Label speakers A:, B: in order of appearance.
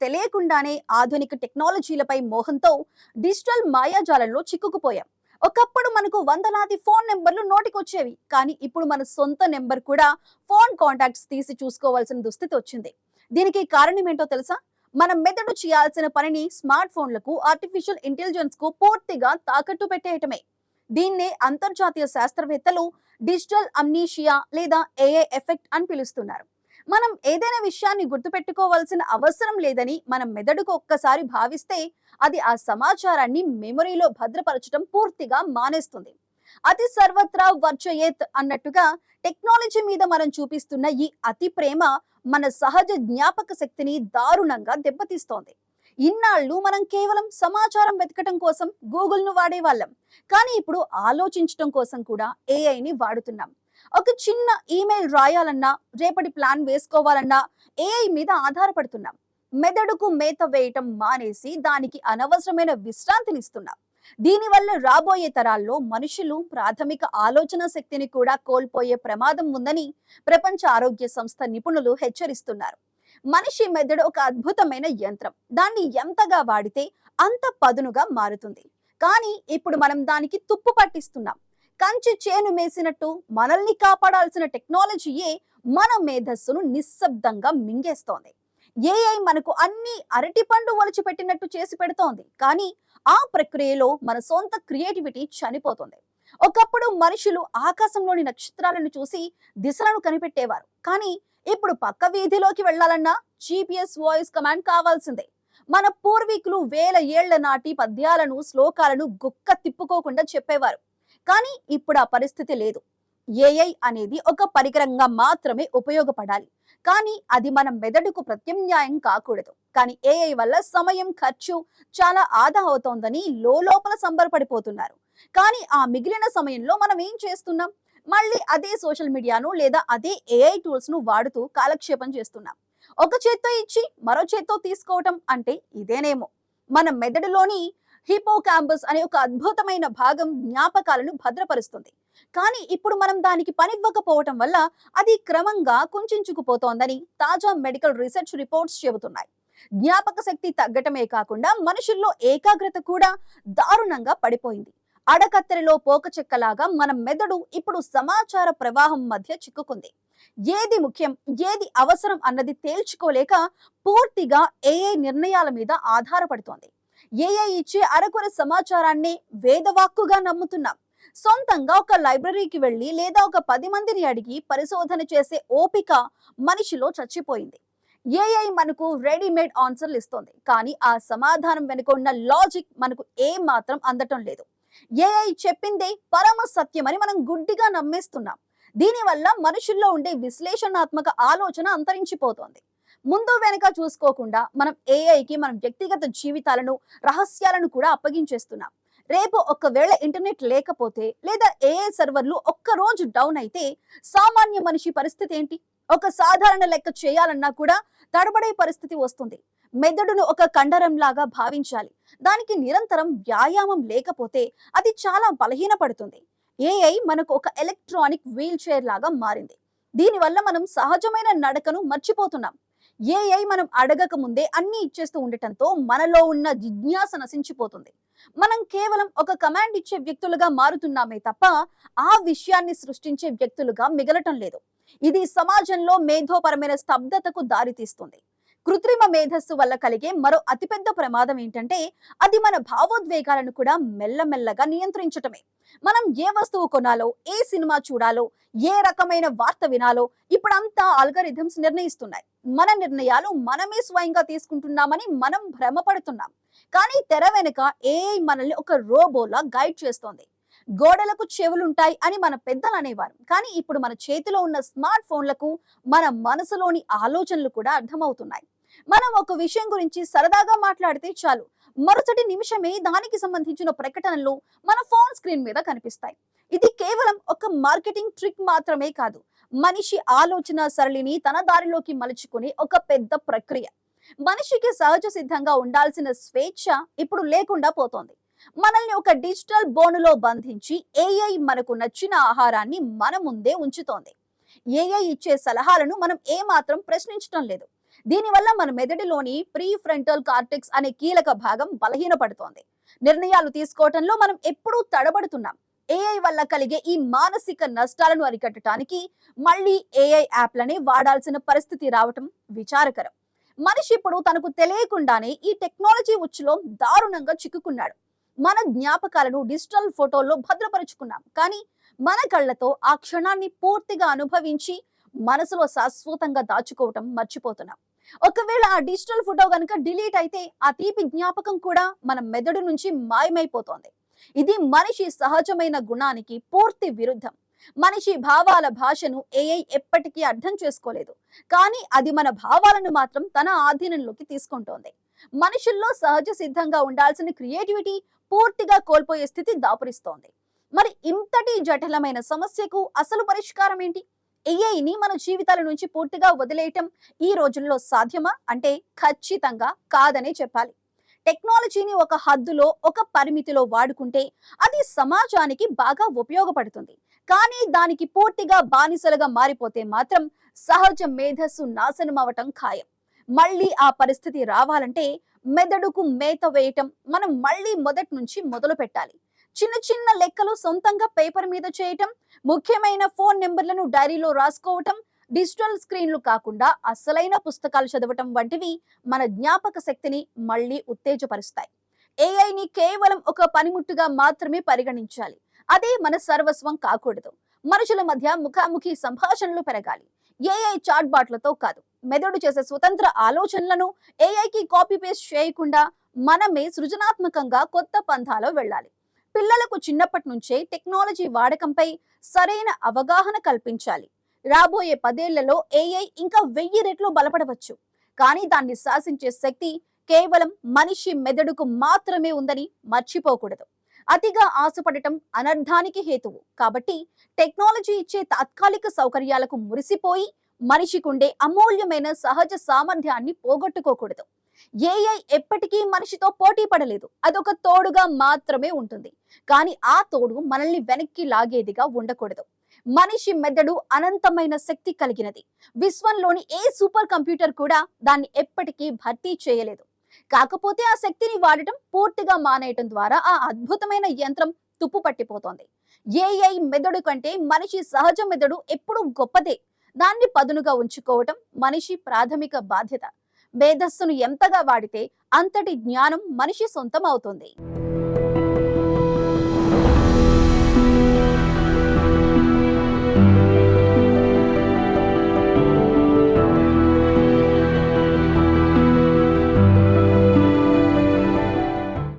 A: తెలియకుండానే ఆధునిక టెక్నాలజీలపై మోహంతో డిజిటల్ మాయాజాలంలో చిక్కుకుపోయాం. ఒకప్పుడు మనకు వందలాది ఫోన్ నెంబర్లు నోటికొచ్చేవి, కానీ ఇప్పుడు మన సొంత నెంబర్ కూడా ఫోన్ కాంటాక్ట్స్ తీసి చూసుకోవాల్సిన దుస్థితి వచ్చింది. దీనికి కారణం ఏంటో తెలుసా? మన మెదడు చేయాల్సిన పనిని స్మార్ట్ ఫోన్లకు, ఆర్టిఫిషియల్ ఇంటెలిజెన్స్ కు పూర్తిగా తాకట్టు పెట్టేయటమే. దీన్నే అంతర్జాతీయ శాస్త్రవేత్తలు డిజిటల్ అమ్నీషియా లేదా ఏఐ ఎఫెక్ట్ అని పిలుస్తున్నారు. మనం ఏదైనా విషయాన్ని గుర్తుపెట్టుకోవాల్సిన అవసరం లేదని మన మెదడుకు ఒక్కసారి భావిస్తే అది ఆ సమాచారాన్ని మెమరీలో భద్రపరచడం పూర్తిగా మానేస్తుంది. అతి సర్వత్రా వర్జయేత్ అన్నట్టుగా టెక్నాలజీ మీద మనం చూపిస్తున్న ఈ అతి ప్రేమ మన సహజ జ్ఞాపక శక్తిని దారుణంగా దెబ్బతీస్తోంది. ఇన్నాళ్ళు మనం కేవలం సమాచారం వెతకటం కోసం గూగుల్ను వాడేవాళ్ళం, కానీ ఇప్పుడు ఆలోచించటం కోసం కూడా ఏఐని వాడుతున్నాం. ఒక చిన్న ఈమెయిల్ రాయాలన్నా, రేపటి ప్లాన్ వేసుకోవాలన్నా ఏఐ మీద ఆధారపడుతున్నాం. మెదడుకు మేత వేయటం మానేసి దానికి అనవసరమైన విశ్రాంతినిస్తున్నాం. దీనివల్ల రాబోయే తరాల్లో మనుషులు ప్రాథమిక ఆలోచన శక్తిని కూడా కోల్పోయే ప్రమాదం ఉందని ప్రపంచ ఆరోగ్య సంస్థ నిపుణులు హెచ్చరిస్తున్నారు. మనిషి మెదడు ఒక అద్భుతమైన యంత్రం. దాన్ని ఎంతగా వాడితే అంత పదునుగా మారుతుంది. కానీ ఇప్పుడు మనం దానికి తుప్పు పట్టిస్తున్నాం. కంచి చేను మేసినట్టు మనల్ని కాపాడాల్సిన టెక్నాలజీయే మన మేధస్సును నిశ్శబ్దంగా మింగేస్తోంది. ఏఐ మనకు అన్ని అరటిపండు ఒలిచిపెట్టినట్టు చేసి పెడుతోంది, కానీ ఆ ప్రక్రియలో మన సొంత క్రియేటివిటీ చనిపోతుంది. ఒకప్పుడు మనుషులు ఆకాశంలోని నక్షత్రాలను చూసి దిశలను కనిపెట్టేవారు, కానీ ఇప్పుడు పక్క వీధిలోకి వెళ్లాలన్నా GPS వాయిస్ కమాండ్ కావాల్సిందే. మన పూర్వీకులు వేల ఏళ్ల నాటి పద్యాలను, శ్లోకాలను గుక్క తిప్పుకోకుండా చెప్పేవారు, కానీ ఇప్పుడు ఆ పరిస్థితి లేదు. ఏఐ అనేది ఒక పరికరంగా మాత్రమే ఉపయోగపడాలి, కానీ అది మన మెదడుకు ప్రత్యామ్నాయం కాకూడదు. కానీ ఏఐ వల్ల సమయం, ఖర్చు చాలా ఆదా అవుతోందని లోపల సంబరపడిపోతున్నారు. కానీ ఆ మిగిలిన సమయంలో మనం ఏం చేస్తున్నాం? మళ్ళీ అదే సోషల్ మీడియాను లేదా అదే ఏఐ టూల్స్ ను వాడుతూ కాలక్షేపం చేస్తున్నాం. ఒక చేత్తో ఇచ్చి మరో చేత్తో తీసుకోవటం అంటే ఇదేనేమో. మన మెదడులోని హిపోకాంపస్ అనే ఒక అద్భుతమైన భాగం జ్ఞాపకాలను భద్రపరుస్తుంది, కానీ ఇప్పుడు మనం దానికి పనివ్వకపోవటం వల్ల అది క్రమంగా కుంచుకుపోతోందని తాజా మెడికల్ రీసెర్చ్ రిపోర్ట్స్ చెబుతున్నాయి. జ్ఞాపక శక్తి తగ్గటమే కాకుండా మనుషుల్లో ఏకాగ్రత కూడా దారుణంగా పడిపోయింది. అడకత్తెరలో పోకచెక్కలాగా మన మెదడు ఇప్పుడు సమాచార ప్రవాహం మధ్య చిక్కుకుంది. ఏది ముఖ్యం, ఏది అవసరం అన్నది తేల్చుకోలేక పూర్తిగా ఏఐ నిర్ణయాల మీద ఆధారపడుతోంది. ఏఐ ఇచ్చే అరకొర సమాచారాన్ని వేదవాక్కుగా నమ్ముతున్నాం. సొంతంగా ఒక లైబ్రరీకి వెళ్ళి లేదా ఒక 10 మందిని అడిగి పరిశోధన చేసే ఓపిక మనిషిలో చచ్చిపోయింది. ఏఐ మనకు రెడీమేడ్ ఆన్సర్లు ఇస్తోంది, కానీ ఆ సమాధానం వెనుక ఉన్న లాజిక్ మనకు ఏ మాత్రం అందటం లేదు. ఏఐ చెప్పిందే పరమ సత్యమని మనం గుడ్డిగా నమ్మేస్తున్నాం. దీనివల్ల మనుషుల్లో ఉండే విశ్లేషణాత్మక ఆలోచన అంతరించిపోతోంది. ముందు వెనుక చూసుకోకుండా మనం ఏఐకి మన వ్యక్తిగత జీవితాలను, రహస్యాలను కూడా అప్పగించేస్తున్నాం. రేపు ఒకవేళ ఇంటర్నెట్ లేకపోతే లేదా ఏఐ సర్వర్లు ఒక్కరోజు డౌన్ అయితే సామాన్య మనిషి పరిస్థితి ఏంటి? ఒక సాధారణ లెక్క చేయాలన్నా కూడా తడబడే పరిస్థితి వస్తుంది. మెదడును ఒక కండరంలాగా భావించాలి. దానికి నిరంతరం వ్యాయామం లేకపోతే అది చాలా బలహీనపడుతుంది. ఏఐ మనకు ఒక ఎలక్ట్రానిక్ వీల్ చైర్ లాగా మారింది. దీనివల్ల మనం సహజమైన నడకను మర్చిపోతున్నాం. ఏఐ మనం అడగక ముందే అన్ని ఇచ్చేస్తూ ఉండటంతో మనలో ఉన్న జిజ్ఞాస నశించిపోతుంది. మనం కేవలం ఒక కమాండ్ ఇచ్చే వ్యక్తులుగా మారుతున్నామే తప్ప ఆ విషయాన్ని సృష్టించే వ్యక్తులుగా మిగలటం లేదు. ఇది సమాజంలో మేధోపరమైన స్తబ్దతకు దారితీస్తుంది. కృత్రిమ మేధస్సు వల్ల కలిగే మరో అతిపెద్ద ప్రమాదం ఏంటంటే అది మన భావోద్వేగాలను కూడా మెల్లమెల్లగా నియంత్రించటమే. మనం ఏ వస్తువు కొనాలో, ఏ సినిమా చూడాలో, ఏ రకమైన వార్త వినాలో ఇప్పుడంతా ఆల్గరిథమ్స్ నిర్ణయిస్తున్నాయి. మన నిర్ణయాలు మనమే స్వయంగా తీసుకుంటున్నామని మనం భ్రమపడుతున్నాం, కానీ తెర వెనుక ఏఐ మనల్ని ఒక రోబోలా గైడ్ చేస్తోంది. గోడలకు చెవులుంటాయి అని మన పెద్దలు అనేవారు, కానీ ఇప్పుడు మన చేతిలో ఉన్న స్మార్ట్ ఫోన్లకు మన మనసులోని ఆలోచనలు కూడా అర్థమవుతున్నాయి. మనం ఒక విషయం గురించి సరదాగా మాట్లాడితే చాలు, మరుసటి నిమిషమే దానికి సంబంధించిన ప్రకటనలు మన ఫోన్ స్క్రీన్ మీద కనిపిస్తాయి. ఇది కేవలం ఒక మార్కెటింగ్ ట్రిక్ మాత్రమే కాదు, మనిషి ఆలోచన సరళిని తన దారిలోకి మలుచుకునే ఒక పెద్ద ప్రక్రియ. మనిషికి సహజ సిద్ధంగా ఉండాల్సిన స్వేచ్ఛ ఇప్పుడు లేకుండా పోతోంది. మనల్ని ఒక డిజిటల్ బోనులో బంధించి ఏఐ మనకు నచ్చిన ఆహారాన్ని మన ముందే ఉంచుతోంది. ఏఐ ఇచ్చే సలహాలను మనం ఏమాత్రం ప్రశ్నించడం లేదు. దీనివల్ల మన మెదడులోని ప్రీ ఫ్రంటల్ కార్టెక్స్ అనే కీలక భాగం బలహీనపడుతోంది. నిర్ణయాలు తీసుకోవటంలో మనం ఎప్పుడూ తడబడుతున్నాం. ఏఐ వల్ల కలిగే ఈ మానసిక నష్టాలను అరికట్టడానికి మళ్ళీ ఏఐ యాప్లని వాడాల్సిన పరిస్థితి రావటం విచారకరం. మనిషి ఇప్పుడు తనకు తెలియకుండానే ఈ టెక్నాలజీ ఉచ్చులో దారుణంగా చిక్కుకున్నాడు. మన జ్ఞాపకాలను డిజిటల్ ఫోటోల్లో భద్రపరుచుకున్నాం, కానీ మన కళ్ళతో ఆ క్షణాన్ని పూర్తిగా అనుభవించి మనసులో శాశ్వతంగా దాచుకోవటం మర్చిపోతున్నాం. ఒకవేళ ఆ డిజిటల్ ఫోటో గనుక డిలీట్ అయితే ఆ తీపి జ్ఞాపకం కూడా మన మెదడు నుంచి మాయమైపోతోంది. ఇది మనిషి సహజమైన గుణానికి పూర్తి విరుద్ధం. మనిషి భావాల భాషను ఏఐ ఎప్పటికీ అర్థం చేసుకోలేదు, కానీ అది మన భావాలను మాత్రం తన ఆధీనంలోకి తీసుకుంటోంది. మనుషుల్లో సహజ సిద్ధంగా ఉండాల్సిన క్రియేటివిటీ పూర్తిగా కోల్పోయే స్థితి దాపురిస్తోంది. మరి ఇంతటి జటిలమైన సమస్యకు అసలు పరిష్కారం ఏంటి? ఏఐని మన జీవితాల నుంచి పూర్తిగా వదిలేయటం ఈ రోజుల్లో సాధ్యమా అంటే ఖచ్చితంగా కాదనే చెప్పాలి. టెక్నాలజీని ఒక హద్దులో, ఒక పరిమితిలో వాడుకుంటే అది సమాజానికి బాగా ఉపయోగపడుతుంది. కానీ దానికి పూర్తిగా బానిసలుగా మారిపోతే మాత్రం సహజ మేధస్సు నాశనం అవటం ఖాయం. మళ్ళీ ఆ పరిస్థితి రావాలంటే మెదడుకు మేత వేయటం మనం మళ్ళీ మొదటి నుంచి మొదలు పెట్టాలి. చిన్న చిన్న లెక్కలు సొంతంగా పేపర్ మీద చేయటం, ముఖ్యమైన ఫోన్ నెంబర్లను డైరీలో రాసుకోవటం, డిజిటల్ స్క్రీన్లు కాకుండా అసలైన పుస్తకాలు చదవటం వంటివి మన జ్ఞాపక శక్తిని మళ్ళీ ఉత్తేజపరుస్తాయి. ఏఐని కేవలం ఒక పనిముట్టుగా మాత్రమే పరిగణించాలి. అదే మన సర్వస్వం కాకూడదు. మనుషుల మధ్య ముఖాముఖి సంభాషణలు పెరగాలి, ఏఐ చాట్ బాట్లతో కాదు. మెదడు చేసే స్వతంత్ర ఆలోచనలను ఏఐకి కాపీ పేస్ట్ చేయకుండా మనమే సృజనాత్మకంగా కొత్త పంథాలో వెళ్ళాలి. పిల్లలకు చిన్నప్పటి నుంచే టెక్నాలజీ వాడకంపై సరైన అవగాహన కల్పించాలి. రాబోయే 10 ఏళ్లలో ఏఐ ఇంకా 1000 రెట్లు బలపడవచ్చు, కానీ దాన్ని శాసించే శక్తి కేవలం మనిషి మెదడుకు మాత్రమే ఉందని మర్చిపోకూడదు. అతిగా ఆశపడటం అనర్థానికి హేతువు. కాబట్టి టెక్నాలజీ ఇచ్చే తాత్కాలిక సౌకర్యాలకు మురిసిపోయి మనిషికుండే అమూల్యమైన సహజ సామర్థ్యాన్ని పోగొట్టుకోకూడదు. ఏఐ ఎప్పటికీ మనిషితో పోటీ పడలేదు, అదొక తోడుగా మాత్రమే ఉంటుంది. కానీ ఆ తోడు మనల్ని వెనక్కి లాగేదిగా ఉండకూడదు. మనిషి మెదడు అనంతమైన శక్తి కలిగినది. విశ్వంలోని ఏ సూపర్ కంప్యూటర్ కూడా దాన్ని ఎప్పటికీ భర్తీ చేయలేదు. కాకపోతే ఆ శక్తిని వాడటం పూర్తిగా మానేయటం ద్వారా ఆ అద్భుతమైన యంత్రం తుప్పు పట్టిపోతోంది. ఏఐ మెదడు కంటే మనిషి సహజ మెదడు ఎప్పుడూ గొప్పదే. దాన్ని పదునుగా ఉంచుకోవటం మనిషి ప్రాథమిక బాధ్యత. మేధస్సును ఎంతగా వాడితే అంతటి జ్ఞానం మనిషి సొంతం అవుతుంది.